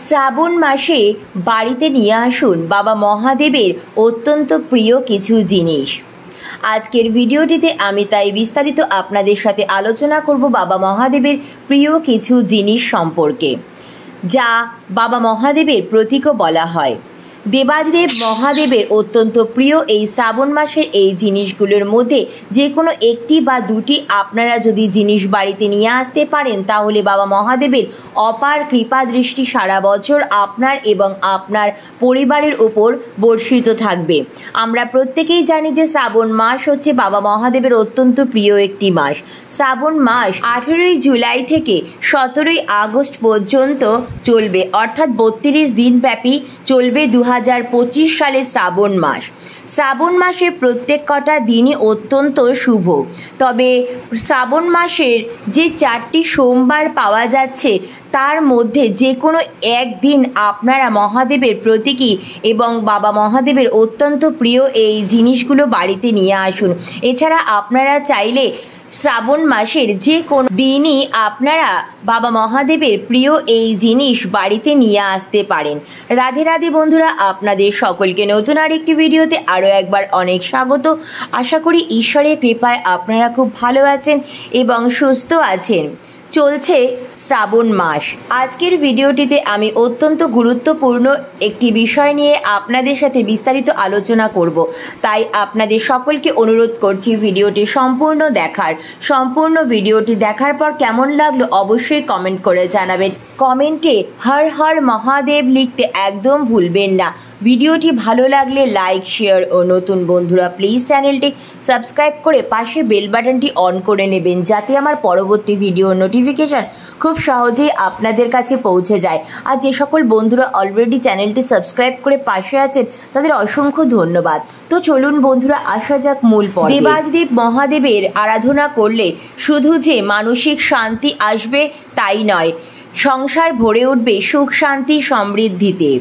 শ্রাবণ মাসে বাড়িতে নিয়ে আসুন বাবা মহাদেবের অত্যন্ত প্রিয় কিছু জিনিস। আজকের ভিডিওটিতে আমি তাই বিস্তারিত আপনাদের সাথে আলোচনা করব বাবা মহাদেবের প্রিয় কিছু জিনিস সম্পর্কে, যা বাবা মহাদেবের প্রতীকও বলা হয়। দেবাদিদেব মহাদেবের অত্যন্ত প্রিয় এই শ্রাবণ মাসের এই জিনিসগুলোর মধ্যে যে কোনো একটি বা দুটি আপনারা যদি জিনিস বাড়িতে নিয়ে আসতে পারেন, তাহলে বাবা মহাদেবের অপার কৃপা দৃষ্টি সারা বছর আপনার এবং আপনার পরিবারের উপর বর্ষিত থাকবে। আমরা প্রত্যেকেই জানি যে শ্রাবণ মাস হচ্ছে বাবা মহাদেবের অত্যন্ত প্রিয় একটি মাস। শ্রাবণ মাস 18 জুলাই থেকে 17 আগস্ট পর্যন্ত চলবে, অর্থাৎ 32 দিন ব্যাপী চলবে 2025 সালে শ্রাবণ মাস। শ্রাবণ মাসের প্রত্যেক কটা দিনই অত্যন্ত শুভ, তবে শ্রাবণ মাসের যে 4টি সোমবার পাওয়া যাচ্ছে তার মধ্যে যে কোনো একদিন আপনারা মহাদেবের প্রতীকী এবং বাবা মহাদেবের অত্যন্ত প্রিয় এই জিনিসগুলো বাড়িতে নিয়ে আসুন। এছাড়া আপনারা চাইলে শ্রাবণ মাসের যে কোনো দিনই আপনারা বাবা মহাদেবের প্রিয় এই জিনিস বাড়িতে নিয়ে আসতে পারেন। রাধে রাধে বন্ধুরা, আপনাদের সকলকে নতুন আরেকটি ভিডিওতে আরও একবার অনেক স্বাগত। আশা করি ঈশ্বরের কৃপায় আপনারা খুব ভালো আছেন এবং সুস্থ আছেন। চলছে শ্রাবণ মাস। আজকের ভিডিওটিতে আমি অত্যন্ত গুরুত্বপূর্ণ একটি বিষয় নিয়ে আপনাদের সাথে বিস্তারিত আলোচনা করব, তাই আপনাদের সকলকে অনুরোধ করছি ভিডিওটি সম্পূর্ণ ভিডিওটি দেখার পর কেমন লাগলো অবশ্যই কমেন্ট করে জানাবেন। কমেন্টে হর হর মহাদেব লিখতে একদম ভুলবেন না। ভিডিওটি ভালো লাগলে লাইক, শেয়ার ও নতুন বন্ধুরা প্লিজ চ্যানেলটি সাবস্ক্রাইব করে পাশে বেল বাটনটি অন করে নেবেন, যাতে আমার পরবর্তী ভিডিও নোটিফিকেশন খুব সহজেই আপনাদের কাছে পৌঁছে যায়। আর যে সকল বন্ধুরা অলরেডি চ্যানেলটি সাবস্ক্রাইব করে পাশে আছেন তাদের অসংখ্য ধন্যবাদ। তো চলুন বন্ধুরা, আসা যাক মূল পর্বে। দেবাদিদেব মহাদেবের আরাধনা করলে শুধু যে মানসিক শান্তি আসবে তাই নয়, সংসার ভরে উঠবে সুখ শান্তি সমৃদ্ধিতে।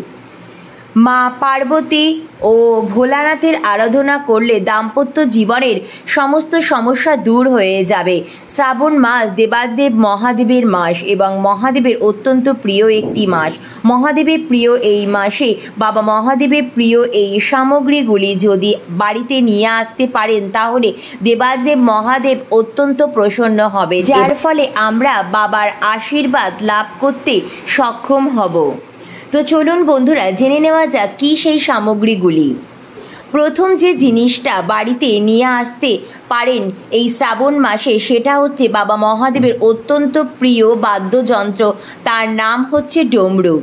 মা পার্বতী ও ভোলানাথের আরাধনা করলে দাম্পত্য জীবনের সমস্ত সমস্যা দূর হয়ে যাবে। শ্রাবণ মাস দেবাদিদেব মহাদেবের মাস এবং মহাদেবের অত্যন্ত প্রিয় একটি মাস। মহাদেবের প্রিয় এই মাসে বাবা মহাদেবের প্রিয় এই সামগ্রীগুলি যদি বাড়িতে নিয়ে আসতে পারেন, তাহলে দেবাদিদেব মহাদেব অত্যন্ত প্রসন্ন হবে, যার ফলে আমরা বাবার আশীর্বাদ লাভ করতে সক্ষম হব। তো চলুন বন্ধুরা, জেনে নেওয়া যাক কী সেই সামগ্রীগুলি। প্রথম যে জিনিসটা বাড়িতে নিয়ে আসতে পারেন এই শ্রাবণ মাসে, সেটা হচ্ছে বাবা মহাদেবের অত্যন্ত প্রিয় বাদ্যযন্ত্র, তার নাম হচ্ছে ডমরু।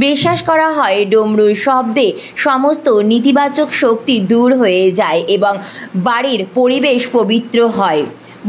বিশ্বাস করা হয় ডমরুর শব্দে সমস্ত নেতিবাচক শক্তি দূর হয়ে যায় এবং বাড়ির পরিবেশ পবিত্র হয়।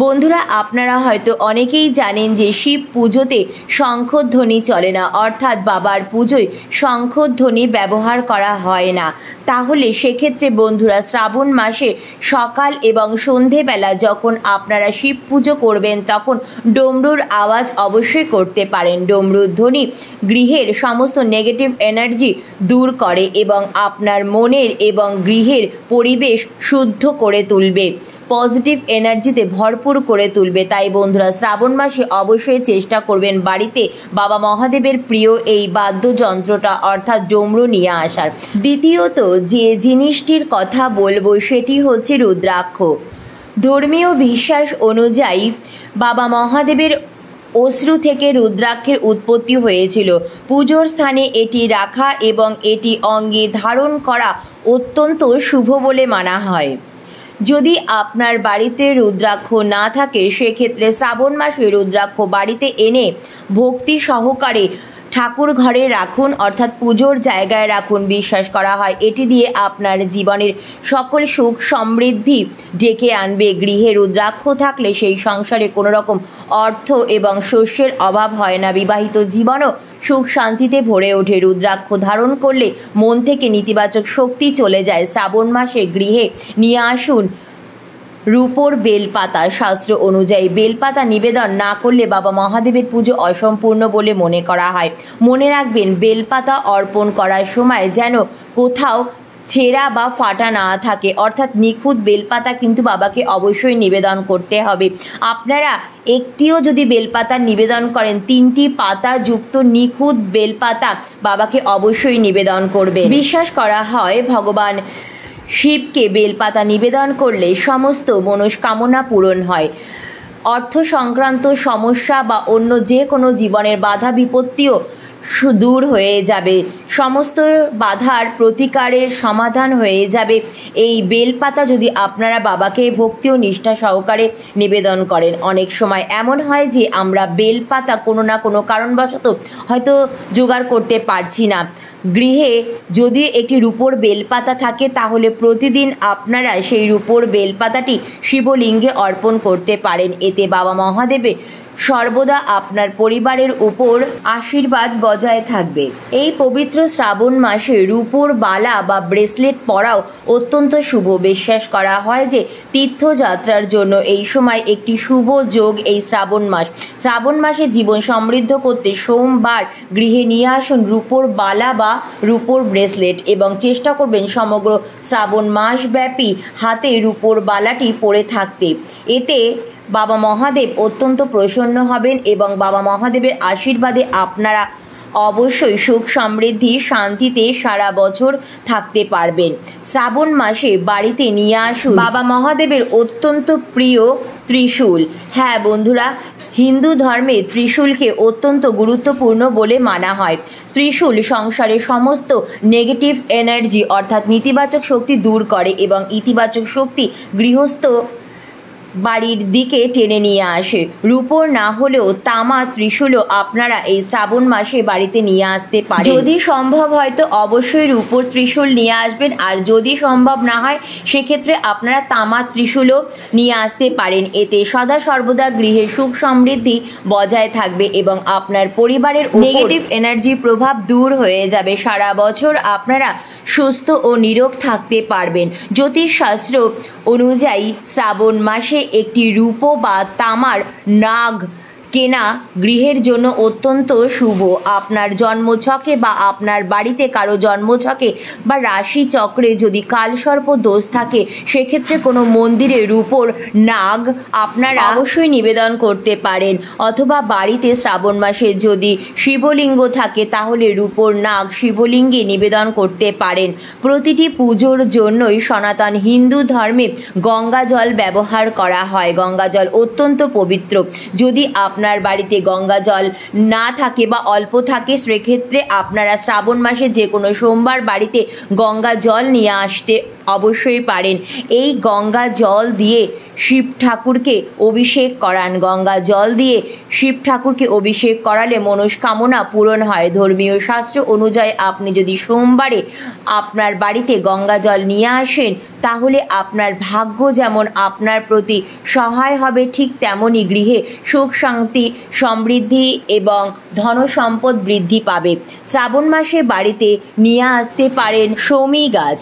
বন্ধুরা, আপনারা হয়তো অনেকেই জানেন যে শিব পুজোতে শঙ্খধ্বনি চলে না, অর্থাৎ বাবার পুজোয় শঙ্খধ্বনি ব্যবহার করা হয় না। তাহলে সেক্ষেত্রে বন্ধুরা শ্রাবণ মাসে সকাল এবং সন্ধেবেলা যখন আপনারা শিব পুজো করবেন, তখন ডমরুর আওয়াজ অবশ্যই করতে পারেন। ডমরুর ধ্বনি গৃহের সমস্ত নেগেটিভ এনার্জি দূর করে এবং আপনার মনের এবং গৃহের পরিবেশ শুদ্ধ করে তুলবে, পজিটিভ এনার্জিতে ভরপুর করে তুলবে। তাই বন্ধুরা শ্রাবণ মাসে অবশ্যই চেষ্টা করবেন বাড়িতে বাবা মহাদেবের প্রিয় এই বাদ্যযন্ত্রটা অর্থাৎ ডমরু নিয়ে আসার। দ্বিতীয়ত যে জিনিসটির কথা বলবো সেটি হচ্ছে রুদ্রাক্ষ। ধর্মীয় বিশ্বাস অনুযায়ী বাবা মহাদেবের অশ্রু থেকে রুদ্রাক্ষের উৎপত্তি হয়েছিল। পুজোর স্থানে এটি রাখা এবং এটি অঙ্গে ধারণ করা অত্যন্ত শুভ বলে মানা হয়। যদি আপনার বাড়িতে রুদ্রাক্ষ না থাকে, সেক্ষেত্রে শ্রাবণ মাসে রুদ্রাক্ষ বাড়িতে এনে ভক্তি সহকারে ঠাকুর ঘরে রাখুন, অর্থাৎ পুজোর জায়গায় রাখুন। বিশ্বাস করা হয় এটি দিয়ে আপনার জীবনের সকল সুখ সমৃদ্ধি ডেকে আনবে। গৃহে রুদ্রাক্ষ থাকলে সেই সংসারে কোনো রকম অর্থ এবং শস্যের অভাব হয় না। বিবাহিত জীবনও সুখ শান্তিতে ভরে ওঠে। রুদ্রাক্ষ ধারণ করলে মন থেকে নেতিবাচক শক্তি চলে যায়। শ্রাবণ মাসে গৃহে নিয়ে আসুন রূপোর বেলপাতা। শাস্ত্র অনুযায়ী বেলপাতা নিবেদন না করলে বাবা মহাদেবের পুজো অসম্পূর্ণ বলে মনে করা হয়। মনে রাখবেন, বেলপাতা অর্পণ করার সময় যেন কোথাও ছেঁড়া বা ফাটা না থাকে, অর্থাৎ নিখুঁত বেলপাতা কিন্তু বাবাকে অবশ্যই নিবেদন করতে হবে। আপনারা একটিও যদি বেলপাতা নিবেদন করেন, 3টি পাতা যুক্ত নিখুঁত বেলপাতা বাবাকে অবশ্যই নিবেদন করবে। বিশ্বাস করা হয় ভগবান শিবকে বেলপাতা নিবেদন করলে সমস্ত মনস্কামনা পূরণ হয়। অর্থ সংক্রান্ত সমস্যা বা অন্য যে কোনো জীবনের বাধা বিপত্তিও দূর হয়ে যাবে, সমস্ত বাধার প্রতিকারের সমাধান হয়ে যাবে এই বেলপাতা যদি আপনারা বাবাকে ভক্তি ও নিষ্ঠা সহকারে নিবেদন করেন। অনেক সময় এমন হয় যে আমরা বেলপাতা কোনো না কোনো কারণবশত হয়তো জোগাড় করতে পারছি না। গৃহে যদি একটি রূপোর বেলপাতা থাকে তাহলে প্রতিদিন আপনারা সেই রূপোর বেলপাতাটি শিবলিঙ্গে অর্পণ করতে পারেন। এতে বাবা মহাদেবের সর্বদা আপনার পরিবারের উপর আশীর্বাদ বজায় থাকবে। এই পবিত্র শ্রাবণ মাসে রূপোর বালা বা ব্রেসলেট পরাও অত্যন্ত শুভ। বিশ্বাস করা হয় যে তীর্থযাত্রার জন্য এই সময় একটি শুভ যোগ এই শ্রাবণ মাস। শ্রাবণ মাসে জীবন সমৃদ্ধ করতে সোমবার গৃহে নিয়ে আসুন রূপোর বালা বা রূপোর ব্রেসলেট এবং চেষ্টা করবেন সমগ্র শ্রাবণ মাস ব্যাপী হাতে রূপোর বালাটি পরে থাকতে। এতে বাবা মহাদেব অত্যন্ত প্রসন্ন হবেন এবং বাবা মহাদেবের আশীর্বাদে আপনারা অবশ্যই সুখ সমৃদ্ধি শান্তিতে সারা বছর থাকতে পারবেন। শ্রাবণ মাসে বাড়িতে নিয়ে আসুন বাবা মহাদেবের অত্যন্ত প্রিয় ত্রিশূল। হ্যাঁ বন্ধুরা, হিন্দু ধর্মে ত্রিশূলকে অত্যন্ত গুরুত্বপূর্ণ বলে মানা হয়। ত্রিশূল সংসারের সমস্ত নেগেটিভ এনার্জি অর্থাৎ নেতিবাচক শক্তি দূর করে এবং ইতিবাচক শক্তি গৃহস্থ বাড়ির দিকে টেনে নিয়ে আসে। রূপোর না হলেও তামা ত্রিশূলও আপনারা এই শ্রাবণ মাসে বাড়িতে নিয়ে আসতে পারেন। যদি সম্ভব হয় তো অবশ্যই রূপোর ত্রিশূল নিয়ে আসবেন, আর যদি সম্ভব না হয় সেক্ষেত্রে আপনারা তামা ত্রিশূলও নিয়ে আসতে পারেন। এতে সদা সর্বদা গৃহে সুখ সমৃদ্ধি বজায় থাকবে এবং আপনার পরিবারের নেগেটিভ এনার্জি প্রভাব দূর হয়ে যাবে। সারা বছর আপনারা সুস্থ ও নিরোগ থাকতে পারবেন। জ্যোতিষশাস্ত্র অনুযায়ী শ্রাবণ মাসে একটি রূপো বা তামার নাগ কেনা গৃহের জন্য অত্যন্ত শুভ। আপনার জন্মছকে বা আপনার বাড়িতে কারো জন্মছকে বা রাশি চক্রে যদি কালসর্প দোষ থাকে সেক্ষেত্রে কোনো মন্দিরে রূপোর নাগ আপনারা অবশ্যই নিবেদন করতে পারেন, অথবা বাড়িতে শ্রাবণ মাসে যদি শিবলিঙ্গ থাকে তাহলে রূপোর নাগ শিবলিঙ্গে নিবেদন করতে পারেন। প্রতিটি পুজোর জন্যই সনাতন হিন্দু ধর্মে গঙ্গা জল ব্যবহার করা হয়। গঙ্গা জল অত্যন্ত পবিত্র। যদি আপনার বাড়িতে গঙ্গা জল না থাকে বা অল্প থাকে সেক্ষেত্রে আপনারা শ্রাবণ মাসে যে কোনো সোমবার বাড়িতে গঙ্গা জল নিয়ে আসতে অবশ্যই পারেন। এই গঙ্গা জল দিয়ে শিব ঠাকুরকে অভিষেক করান। গঙ্গা জল দিয়ে শিব ঠাকুরকে অভিষেক করালে মনস্কামনা পূরণ হয়। ধর্মীয় শাস্ত্র অনুযায়ী আপনি যদি সোমবারে আপনার বাড়িতে গঙ্গা জল নিয়ে আসেন তাহলে আপনার ভাগ্য যেমন আপনার প্রতি সহায় হবে, ঠিক তেমনই গৃহে সুখ শান্তি সমৃদ্ধি এবং ধন সম্পদ বৃদ্ধি পাবে। শ্রাবণ মাসে বাড়িতে নিয়ে আসতে পারেন শমী গাছ।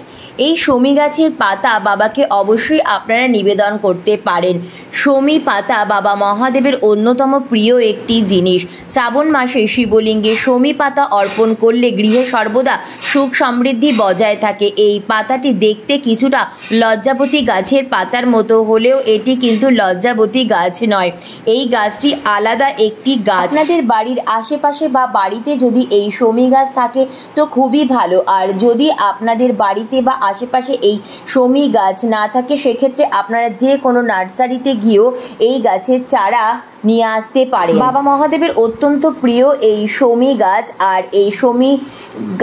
এই শমী গাছের পাতা বাবাকে অবশ্যই আপনারা নিবেদন করতে পারেন। শমী পাতা বাবা মহাদেবের অন্যতম প্রিয় একটি জিনিস। শ্রাবণ মাসে শিবলিঙ্গে শমী পাতা অর্পণ করলে গৃহে সর্বদা সুখ সমৃদ্ধি বজায় থাকে। এই পাতাটি দেখতে কিছুটা লজ্জাবতী গাছের পাতার মতো হলেও এটি কিন্তু লজ্জাবতী গাছ নয়। এই গাছটি আলাদা একটি গাছ। আপনাদের বাড়ির আশেপাশে বা বাড়িতে যদি এই শমী গাছ থাকে তো খুবই ভালো, আর যদি আপনাদের বাড়িতে বা আশেপাশে এই শমী গাছ না থাকে সেক্ষেত্রে আপনারা যে কোনো নার্সারিতে গিয়েও এই গাছের চারা নিয়ে আসতে পারে। বাবা মহাদেবের অত্যন্ত প্রিয় এই শমী গাছ, আর এই শমী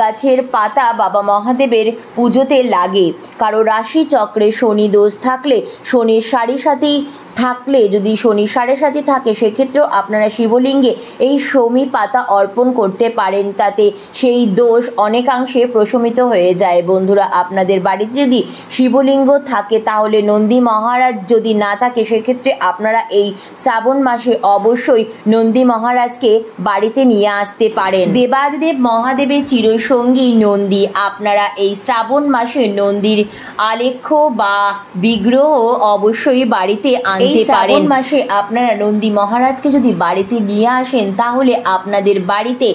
গাছের পাতা বাবা মহাদেবের পুজোতে লাগে। কারো রাশি চক্রে শনি দোষ থাকলে, শনির সাড়ে সাথী থাকলে, যদি শনি সাড়ে সাথী থাকে সেক্ষেত্রেও আপনারা শিবলিঙ্গে এই শমী পাতা অর্পণ করতে পারেন। তাতে সেই দোষ অনেকাংশে প্রশমিত হয়ে যায়। বন্ধুরা, আপনাদের বাড়িতে যদি শিবলিঙ্গ থাকে তাহলে নন্দী মহারাজ যদি না থাকে সেক্ষেত্রে আপনারা এই শ্রাবণ মাসে অবশ্যই নন্দী মহারাজকে বাড়িতে নিয়ে আসতে পারেন। দেবাদিদেব মহাদেবের চিরসঙ্গী নন্দী। আপনারা এই শ্রাবণ মাসে নন্দীর আলেখ্য বা বিগ্রহ অবশ্যই বাড়িতে আনতে পারেন। মাসে আপনারা নন্দী মহারাজকে যদি বাড়িতে নিয়ে আসেন তাহলে আপনাদের বাড়িতে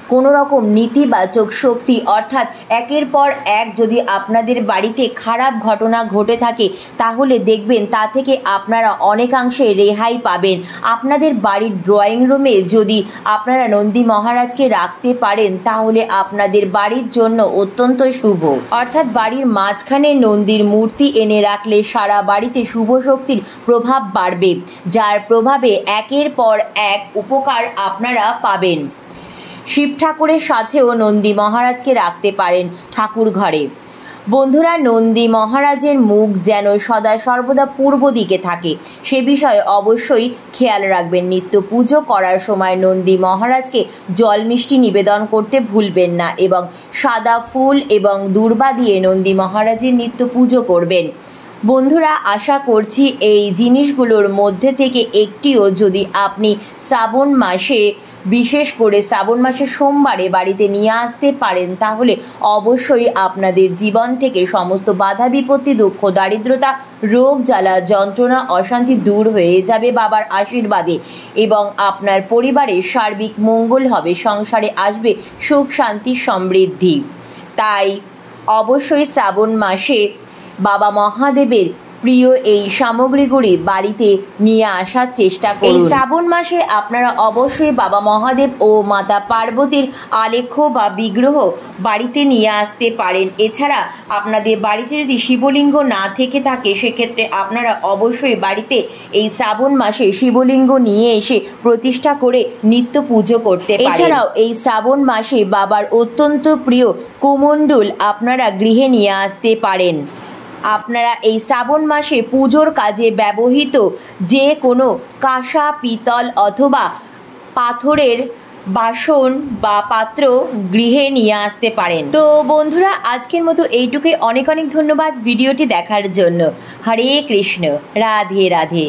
কোনো রকম নেতিবাচক শক্তি অর্থাৎ একের পর এক যদি আপনাদের বাড়িতে খারাপ ঘটনা ঘটে থাকে তাহলে দেখবেন তা থেকে আপনারা অনেকাংশে রেহাই পাবেন। আপনাদের বাড়ির ড্রয়িং রুমে যদি আপনারা নন্দী মহারাজকে রাখতে পারেন তাহলে আপনাদের বাড়ির জন্য অত্যন্ত শুভ। অর্থাৎ বাড়ির মাঝখানে নন্দীর মূর্তি এনে রাখলে সারা বাড়িতে শুভ শক্তির প্রভাব বাড়বে, যার প্রভাবে একের পর এক উপকার আপনারা পাবেন। শিব ঠাকুরের সাথেও নন্দী মহারাজকে রাখতে পারেন ঠাকুর ঘরে। বন্ধুরা, নন্দী মহারাজের মুখ যেন সদা সর্বদা পূর্ব দিকে থাকে সে বিষয়ে অবশ্যই খেয়াল রাখবেন। নিত্য পুজো করার সময় নন্দী মহারাজকে জল মিষ্টি নিবেদন করতে ভুলবেন না এবং সাদা ফুল এবং দূর্বা দিয়ে নন্দী মহারাজের নিত্য পুজো করবেন। বন্ধুরা, আশা করছি এই জিনিসগুলোর মধ্যে থেকে একটিও যদি আপনি শ্রাবণ মাসে, বিশেষ করে শ্রাবণ মাসের সোমবারে বাড়িতে নিয়ে আসতে পারেন তাহলে অবশ্যই আপনাদের জীবন থেকে সমস্ত বাধা বিপত্তি, দুঃখ, দারিদ্রতা, রোগ জ্বালা, যন্ত্রণা, অশান্তি দূর হয়ে যাবে বাবার আশীর্বাদে এবং আপনার পরিবারের সার্বিক মঙ্গল হবে, সংসারে আসবে সুখ, শান্তি, সমৃদ্ধি। তাই অবশ্যই শ্রাবণ মাসে বাবা মহাদেবের প্রিয় এই সামগ্রীগুলি বাড়িতে নিয়ে আসার চেষ্টা করুন। এই শ্রাবণ মাসে আপনারা অবশ্যই বাবা মহাদেব ও মাতা পার্বতীর আলেখ্য বা বিগ্রহ বাড়িতে নিয়ে আসতে পারেন। এছাড়া আপনাদের বাড়িতে যদি শিবলিঙ্গ না থেকে থাকে সেক্ষেত্রে আপনারা অবশ্যই বাড়িতে এই শ্রাবণ মাসে শিবলিঙ্গ নিয়ে এসে প্রতিষ্ঠা করে নিত্য পুজো করতে পারেন। এছাড়াও এই শ্রাবণ মাসে বাবার অত্যন্ত প্রিয় কুমণ্ডল আপনারা গৃহে নিয়ে আসতে পারেন। আপনারা এই শ্রাবণ মাসে পুজোর কাজে ব্যবহৃত যে কোনো কাঁসা, পিতল অথবা পাথরের বাসন বা পাত্র গৃহে নিয়ে আসতে পারেন। তো বন্ধুরা, আজকের মতো এইটুকুই। অনেক অনেক ধন্যবাদ ভিডিওটি দেখার জন্য। হরে কৃষ্ণ, রাধে রাধে।